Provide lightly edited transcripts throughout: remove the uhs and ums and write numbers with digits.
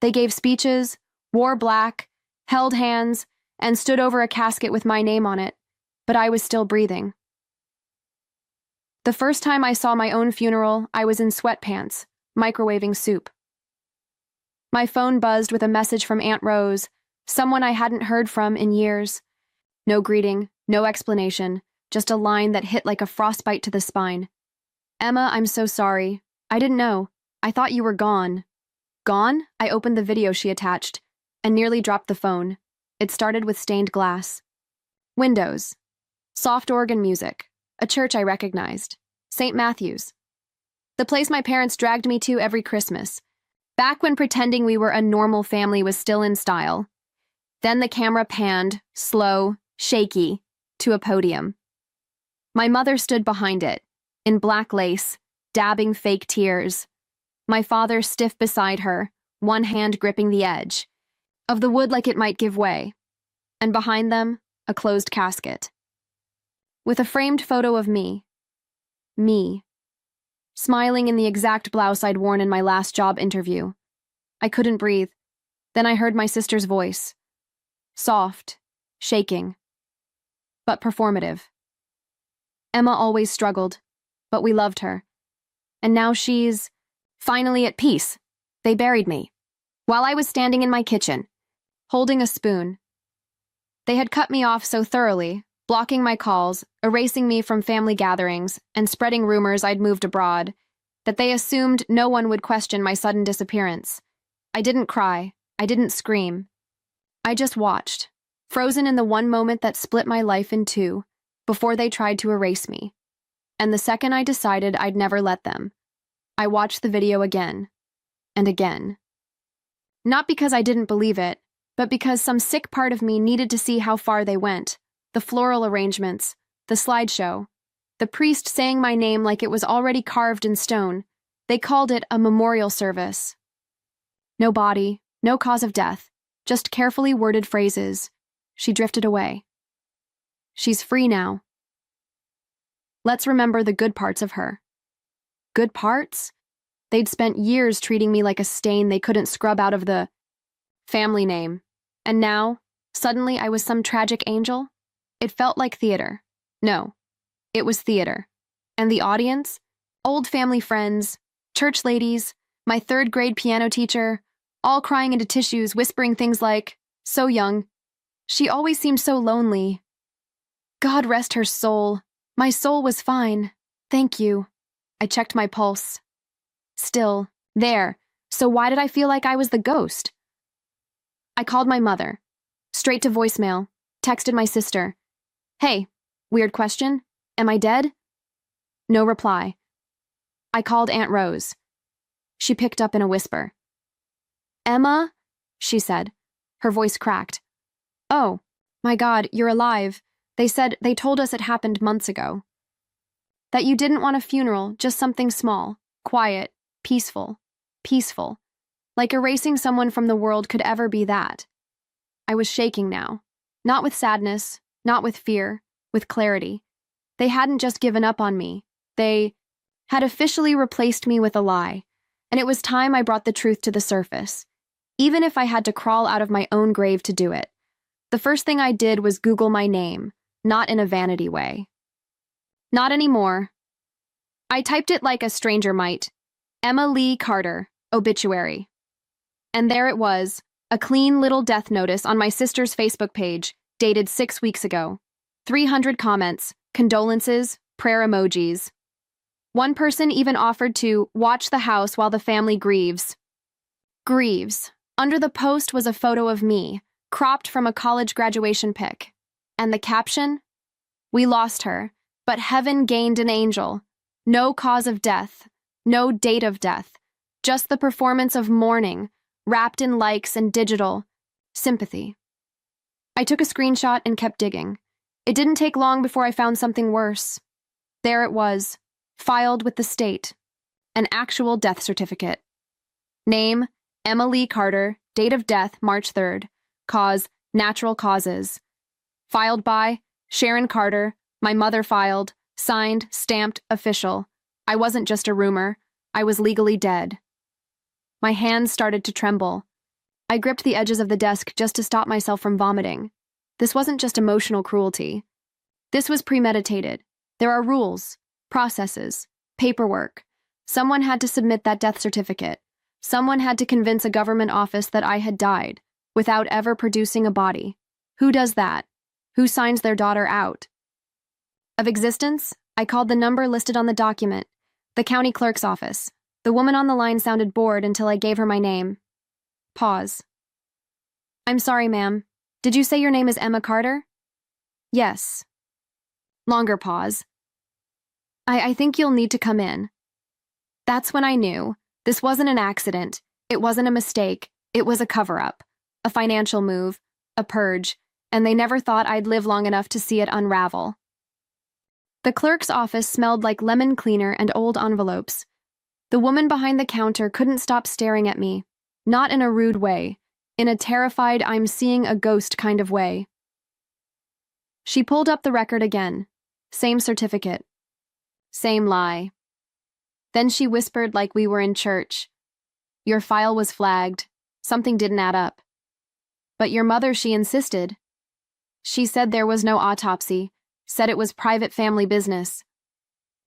They gave speeches, wore black, held hands, and stood over a casket with my name on it, but I was still breathing. The first time I saw my own funeral, I was in sweatpants, microwaving soup. My phone buzzed with a message from Aunt Rose, someone I hadn't heard from in years. No greeting, no explanation, just a line that hit like a frostbite to the spine. Emma, I'm so sorry. I didn't know. I thought you were gone. Gone? I opened the video she attached and nearly dropped the phone. It started with stained glass. Windows. Soft organ music. A church I recognized. St. Matthew's. The place my parents dragged me to every Christmas. Back when pretending we were a normal family was still in style. Then the camera panned, slow, shaky, to a podium. My mother stood behind it, in black lace, dabbing fake tears. My father stiff beside her, one hand gripping the edge of the wood like it might give way, and behind them, a closed casket. With a framed photo of me, smiling in the exact blouse I'd worn in my last job interview. I couldn't breathe. Then I heard my sister's voice. Soft, shaking, but performative. Emma always struggled, but we loved her. And now she's finally at peace. They buried me, while I was standing in my kitchen, holding a spoon. They had cut me off so thoroughly, blocking my calls, erasing me from family gatherings, and spreading rumors I'd moved abroad, that they assumed no one would question my sudden disappearance. I didn't cry. I didn't scream. I just watched, frozen in the one moment that split my life in two, before they tried to erase me. And the second I decided I'd never let them, I watched the video again, and again. Not because I didn't believe it, but because some sick part of me needed to see how far they went. The floral arrangements, the slideshow, the priest saying my name like it was already carved in stone. They called it a memorial service. No body, no cause of death, just carefully worded phrases. She drifted away. She's free now. Let's remember the good parts of her. Good parts? They'd spent years treating me like a stain they couldn't scrub out of the family name. And now, suddenly I was some tragic angel? It felt like theater. No, it was theater. And the audience? Old family friends, church ladies, my third-grade piano teacher, all crying into tissues, whispering things like, so young. She always seemed so lonely. God rest her soul. My soul was fine. Thank you. I checked my pulse. Still, there. So why did I feel like I was the ghost? I called my mother. Straight to voicemail. Texted my sister. Hey, weird question. Am I dead? No reply. I called Aunt Rose. She picked up in a whisper. Emma, she said. Her voice cracked. Oh, my God, you're alive. They told us it happened months ago. That you didn't want a funeral, just something small, quiet, peaceful. Like erasing someone from the world could ever be that. I was shaking now. Not with sadness, not with fear, with clarity. They hadn't just given up on me. They had officially replaced me with a lie. And it was time I brought the truth to the surface. Even if I had to crawl out of my own grave to do it. The first thing I did was Google my name, not in a vanity way. Not anymore. I typed it like a stranger might. Emma Lee Carter, obituary. And there it was, a clean little death notice on my sister's Facebook page, dated 6 weeks ago. 300 comments, condolences, prayer emojis. One person even offered to watch the house while the family grieves. Grieves. Under the post was a photo of me, cropped from a college graduation pic. And the caption? We lost her, but heaven gained an angel. No cause of death, no date of death, just the performance of mourning, wrapped in likes and digital sympathy. I took a screenshot and kept digging. It didn't take long before I found something worse. There it was, filed with the state. An actual death certificate. Name, Emma Lee Carter, date of death, March 3rd. Cause, natural causes. Filed by Sharon Carter, my mother filed, signed, stamped, official. I wasn't just a rumor. I was legally dead. My hands started to tremble. I gripped the edges of the desk just to stop myself from vomiting. This wasn't just emotional cruelty. This was premeditated. There are rules, processes, paperwork. Someone had to submit that death certificate. Someone had to convince a government office that I had died, without ever producing a body. Who does that? Who signs their daughter out of existence? I called the number listed on the document, the county clerk's office. The woman on the line sounded bored until I gave her my name. Pause. I'm sorry, ma'am. Did you say your name is Emma Carter? Yes. Longer pause. I think you'll need to come in. That's when I knew. This wasn't an accident. It wasn't a mistake. It was a cover-up, a financial move, a purge, and they never thought I'd live long enough to see it unravel. The clerk's office smelled like lemon cleaner and old envelopes. The woman behind the counter couldn't stop staring at me, not in a rude way, in a terrified I'm seeing a ghost kind of way. She pulled up the record again. Same certificate. Same lie. Then she whispered like we were in church. Your file was flagged. Something didn't add up. But your mother, she insisted. She said there was no autopsy, said it was private family business.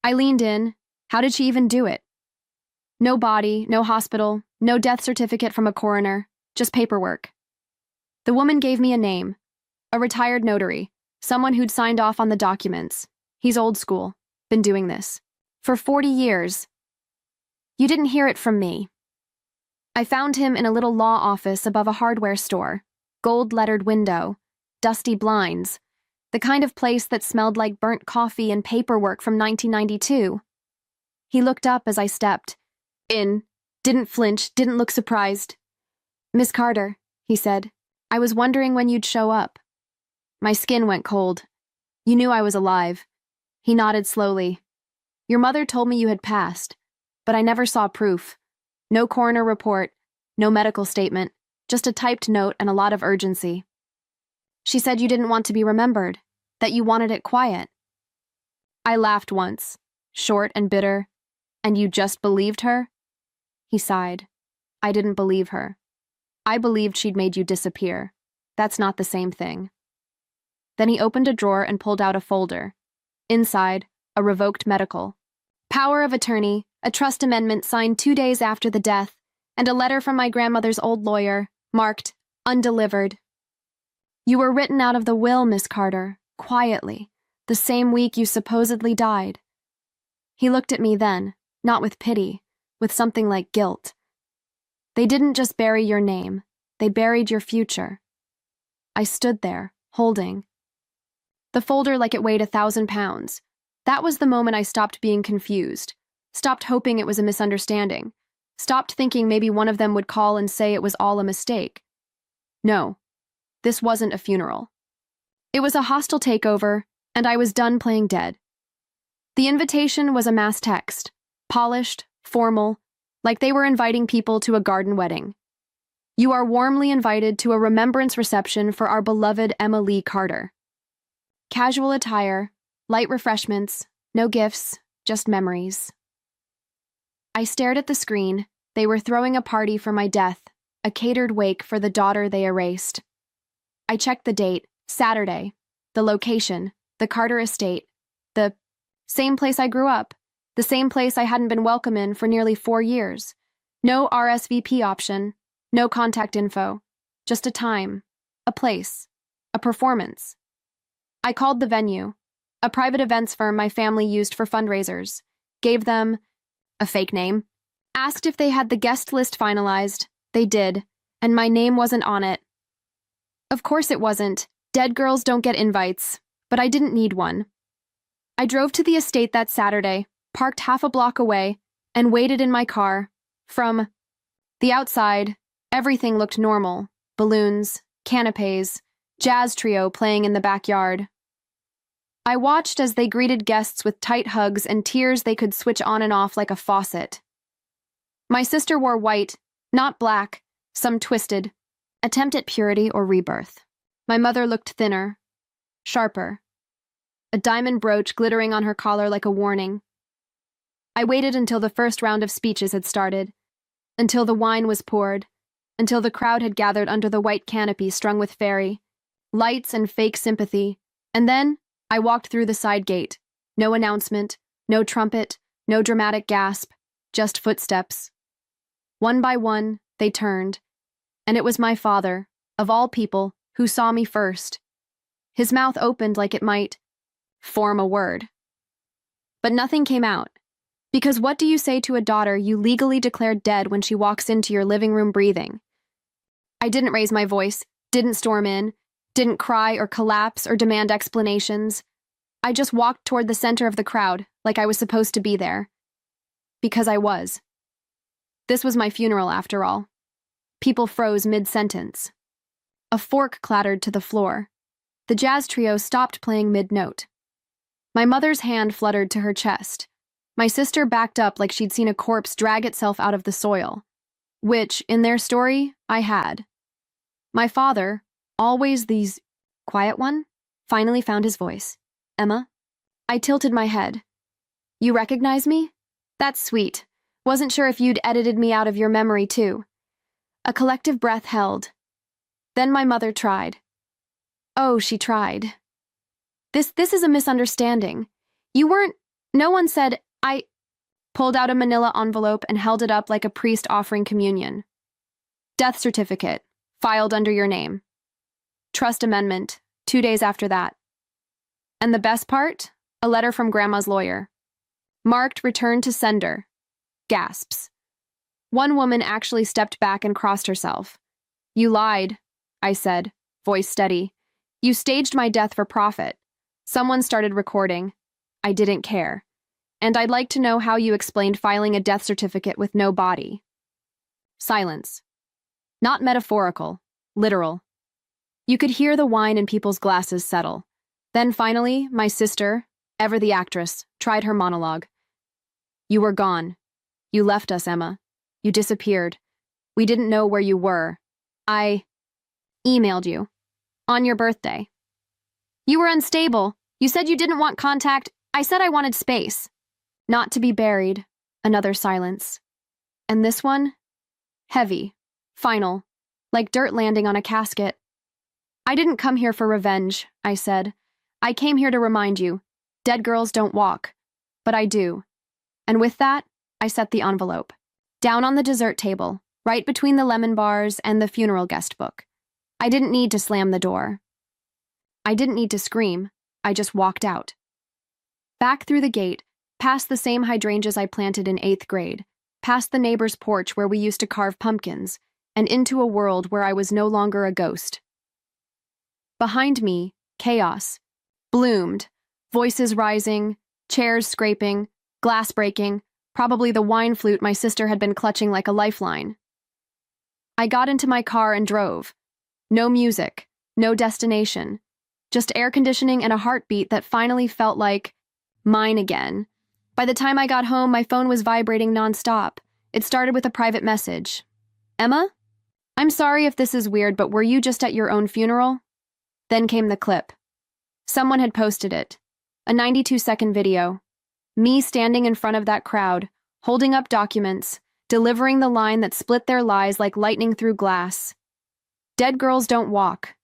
I leaned in. How did she even do it? No body, no hospital, no death certificate from a coroner, just paperwork. The woman gave me a name, a retired notary, someone who'd signed off on the documents. He's old school, been doing this for 40 years. You didn't hear it from me. I found him in a little law office above a hardware store, gold-lettered window, dusty blinds, the kind of place that smelled like burnt coffee and paperwork from 1992. He looked up as I stepped in, didn't flinch, didn't look surprised. Miss Carter, he said, I was wondering when you'd show up. My skin went cold. You knew I was alive. He nodded slowly. Your mother told me you had passed, but I never saw proof. No coroner report, no medical statement, just a typed note and a lot of urgency. She said you didn't want to be remembered, that you wanted it quiet. I laughed once, short and bitter. And you just believed her? He sighed. I didn't believe her. I believed she'd made you disappear. That's not the same thing. Then he opened a drawer and pulled out a folder. Inside, a revoked medical. Power of attorney, a trust amendment signed 2 days after the death, and a letter from my grandmother's old lawyer, marked, undelivered. You were written out of the will, Miss Carter, quietly, the same week you supposedly died. He looked at me then, not with pity, with something like guilt. They didn't just bury your name, they buried your future. I stood there, holding the folder like it weighed 1,000 pounds. That was the moment I stopped being confused, stopped hoping it was a misunderstanding, stopped thinking maybe one of them would call and say it was all a mistake. No, this wasn't a funeral. It was a hostile takeover, and I was done playing dead. The invitation was a mass text, polished, formal, like they were inviting people to a garden wedding. You are warmly invited to a remembrance reception for our beloved Emma Lee Carter. Casual attire, light refreshments, no gifts, just memories. I stared at the screen. They were throwing a party for my death, a catered wake for the daughter they erased. I checked the date, Saturday, the location, the Carter estate, the same place I grew up, the same place I hadn't been welcome in for nearly 4 years. No RSVP option, no contact info, just a time, a place, a performance. I called the venue, a private events firm my family used for fundraisers, gave them a fake name, asked if they had the guest list finalized. They did, and my name wasn't on it. Of course it wasn't. Dead girls don't get invites, but I didn't need one. I drove to the estate that Saturday, parked half a block away, and waited in my car. From the outside, everything looked normal. Balloons, canapes, jazz trio playing in the backyard. I watched as they greeted guests with tight hugs and tears they could switch on and off like a faucet. My sister wore white, not black, some twisted, attempt at purity or rebirth. My mother looked thinner, sharper, a diamond brooch glittering on her collar like a warning. I waited until the first round of speeches had started, until the wine was poured, until the crowd had gathered under the white canopy strung with fairy lights and fake sympathy, and then I walked through the side gate. No announcement, no trumpet, no dramatic gasp, just footsteps. One by one, they turned, and it was my father, of all people, who saw me first. His mouth opened like it might form a word. But nothing came out, because what do you say to a daughter you legally declared dead when she walks into your living room breathing? I didn't raise my voice, didn't storm in, didn't cry or collapse or demand explanations. I just walked toward the center of the crowd like I was supposed to be there. Because I was. This was my funeral, after all. People froze mid-sentence. A fork clattered to the floor. The jazz trio stopped playing mid-note. My mother's hand fluttered to her chest. My sister backed up like she'd seen a corpse drag itself out of the soil, which, in their story, I had. My father, always the quiet one, finally found his voice. Emma? I tilted my head. You recognize me? That's sweet. Wasn't sure if you'd edited me out of your memory, too. A collective breath held. Then my mother tried. Oh, she tried. This is a misunderstanding. You weren't... No one said... I pulled out a manila envelope and held it up like a priest offering communion. Death certificate, filed under your name. Trust amendment, 2 days after that. And the best part? A letter from Grandma's lawyer. Marked return to sender. Gasps. One woman actually stepped back and crossed herself. You lied, I said, voice steady. You staged my death for profit. Someone started recording. I didn't care. And I'd like to know how you explained filing a death certificate with no body. Silence. Not metaphorical, literal. You could hear the wine in people's glasses settle. Then finally, my sister, ever the actress, tried her monologue. You were gone. You left us, Emma. You disappeared. We didn't know where you were. I emailed you. On your birthday. You were unstable. You said you didn't want contact. I said I wanted space. Not to be buried. Another silence. And this one? Heavy. Final. Like dirt landing on a casket. I didn't come here for revenge, I said. I came here to remind you. Dead girls don't walk. But I do. And with that, I set the envelope. Down on the dessert table, right between the lemon bars and the funeral guest book. I didn't need to slam the door. I didn't need to scream. I just walked out. Back through the gate, past the same hydrangeas I planted in 8th grade, past the neighbor's porch where we used to carve pumpkins, and into a world where I was no longer a ghost. Behind me, chaos bloomed, voices rising, chairs scraping, glass breaking, probably the wine flute my sister had been clutching like a lifeline. I got into my car and drove. No music, no destination, just air conditioning and a heartbeat that finally felt like mine again. By the time I got home, my phone was vibrating nonstop. It started with a private message. Emma? I'm sorry if this is weird, but were you just at your own funeral? Then came the clip. Someone had posted it. A 92-second video. Me standing in front of that crowd, holding up documents, delivering the line that split their lies like lightning through glass. Dead girls don't walk.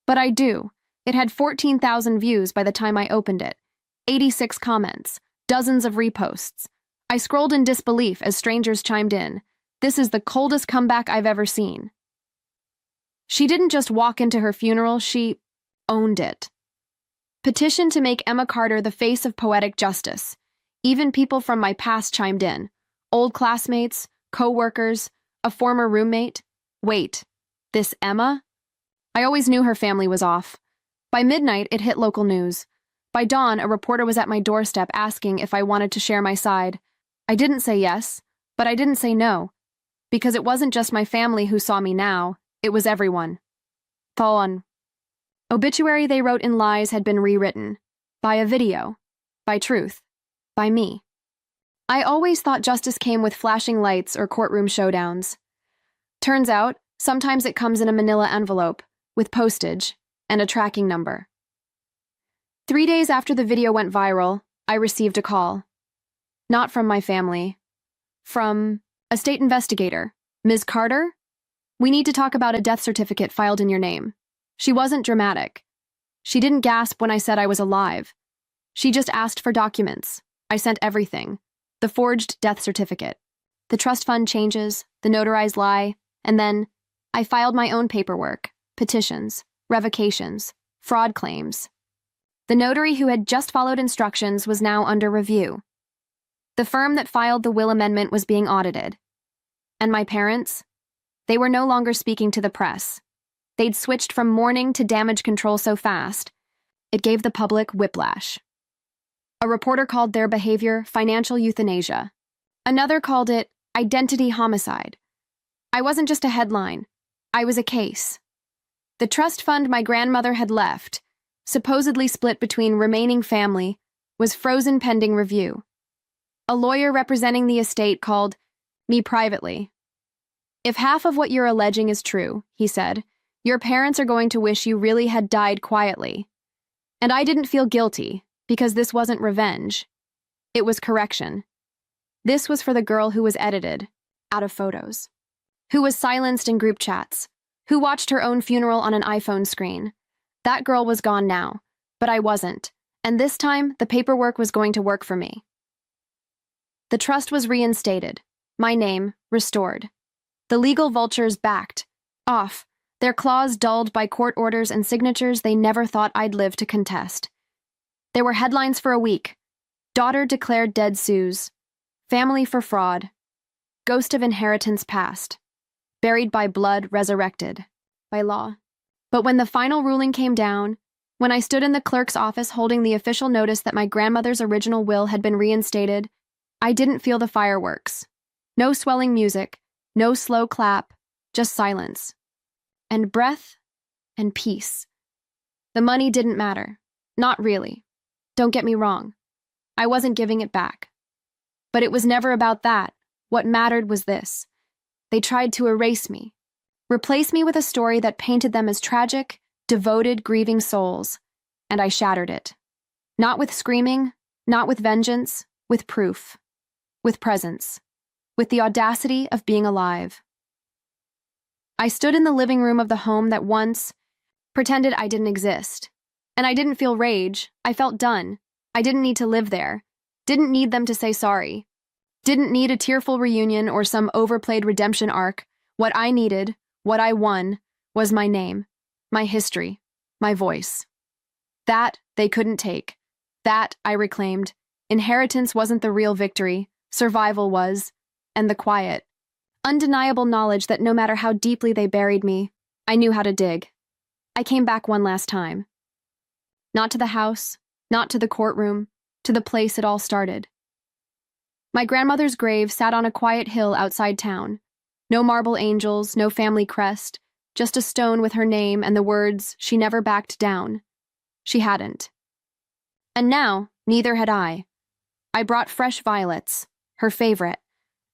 But I do. It had 14,000 views by the time I opened it. 86 comments. Dozens of reposts. I scrolled in disbelief as strangers chimed in. This is the coldest comeback I've ever seen. She didn't just walk into her funeral, she owned it. Petition to make Emma Carter the face of poetic justice. Even people from my past chimed in. Old classmates, co-workers, a former roommate. Wait, this Emma? I always knew her family was off. By midnight, it hit local news. By dawn, a reporter was at my doorstep asking if I wanted to share my side. I didn't say yes, but I didn't say no. Because it wasn't just my family who saw me now, it was everyone. Thon. Obituary they wrote in lies had been rewritten. By a video. By truth. By me. I always thought justice came with flashing lights or courtroom showdowns. Turns out, sometimes it comes in a manila envelope, with postage, and a tracking number. 3 days after the video went viral, I received a call. Not from my family. From a state investigator. Ms. Carter? We need to talk about a death certificate filed in your name. She wasn't dramatic. She didn't gasp when I said I was alive. She just asked for documents. I sent everything. The forged death certificate, the trust fund changes, the notarized lie, and then I filed my own paperwork, petitions, revocations, fraud claims. The notary who had just followed instructions was now under review. The firm that filed the will amendment was being audited. And my parents? They were no longer speaking to the press. They'd switched from mourning to damage control so fast, it gave the public whiplash. A reporter called their behavior financial euthanasia. Another called it identity homicide. I wasn't just a headline. I was a case. The trust fund my grandmother had left, supposedly split between remaining family, was frozen pending review. A lawyer representing the estate called me privately. If half of what you're alleging is true, he said, your parents are going to wish you really had died quietly. And I didn't feel guilty, because this wasn't revenge. It was correction. This was for the girl who was edited, out of photos, who was silenced in group chats, who watched her own funeral on an iPhone screen. That girl was gone now, but I wasn't, and this time the paperwork was going to work for me. The trust was reinstated, my name restored. The legal vultures backed, off, their claws dulled by court orders and signatures they never thought I'd live to contest. There were headlines for a week. Daughter declared dead sues. Family for fraud. Ghost of inheritance past. Buried by blood resurrected. By law. But when the final ruling came down, when I stood in the clerk's office holding the official notice that my grandmother's original will had been reinstated, I didn't feel the fireworks. No swelling music, no slow clap, just silence. And breath and peace. The money didn't matter. Not really. Don't get me wrong. I wasn't giving it back. But it was never about that. What mattered was this. They tried to erase me. Replace me with a story that painted them as tragic, devoted, grieving souls. And I shattered it. Not with screaming, not with vengeance, with proof. With presence. With the audacity of being alive. I stood in the living room of the home that once pretended I didn't exist. And I didn't feel rage. I felt done. I didn't need to live there. Didn't need them to say sorry. Didn't need a tearful reunion or some overplayed redemption arc. What I needed, what I won, was my name, my history, my voice. That they couldn't take. That I reclaimed. Inheritance wasn't the real victory. Survival was. And the quiet, undeniable knowledge that no matter how deeply they buried me, I knew how to dig. I came back one last time. Not to the house, not to the courtroom, to the place it all started. My grandmother's grave sat on a quiet hill outside town. No marble angels, no family crest, just a stone with her name and the words, she never backed down. She hadn't. And now, neither had I. I brought fresh violets, her favorite,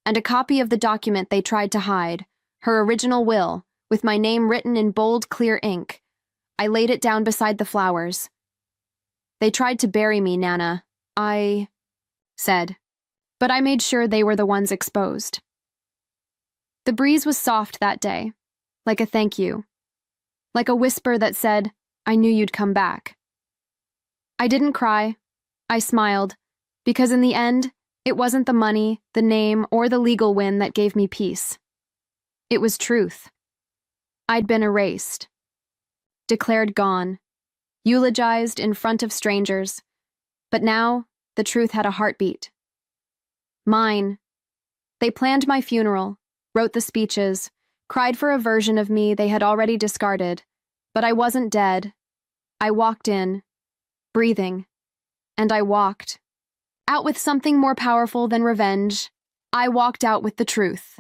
and a copy of the document they tried to hide, her original will, with my name written in bold, clear ink. I laid it down beside the flowers. They tried to bury me, Nana. I said. But I made sure they were the ones exposed. The breeze was soft that day, like a thank you. Like a whisper that said, I knew you'd come back. I didn't cry. I smiled, because in the end, it wasn't the money, the name, or the legal win that gave me peace. It was truth. I'd been erased. Declared gone. Eulogized in front of strangers. But now, the truth had a heartbeat. Mine. They planned my funeral, wrote the speeches, cried for a version of me they had already discarded. But I wasn't dead. I walked in, breathing. And I walked. Out with something more powerful than revenge. I walked out with the truth.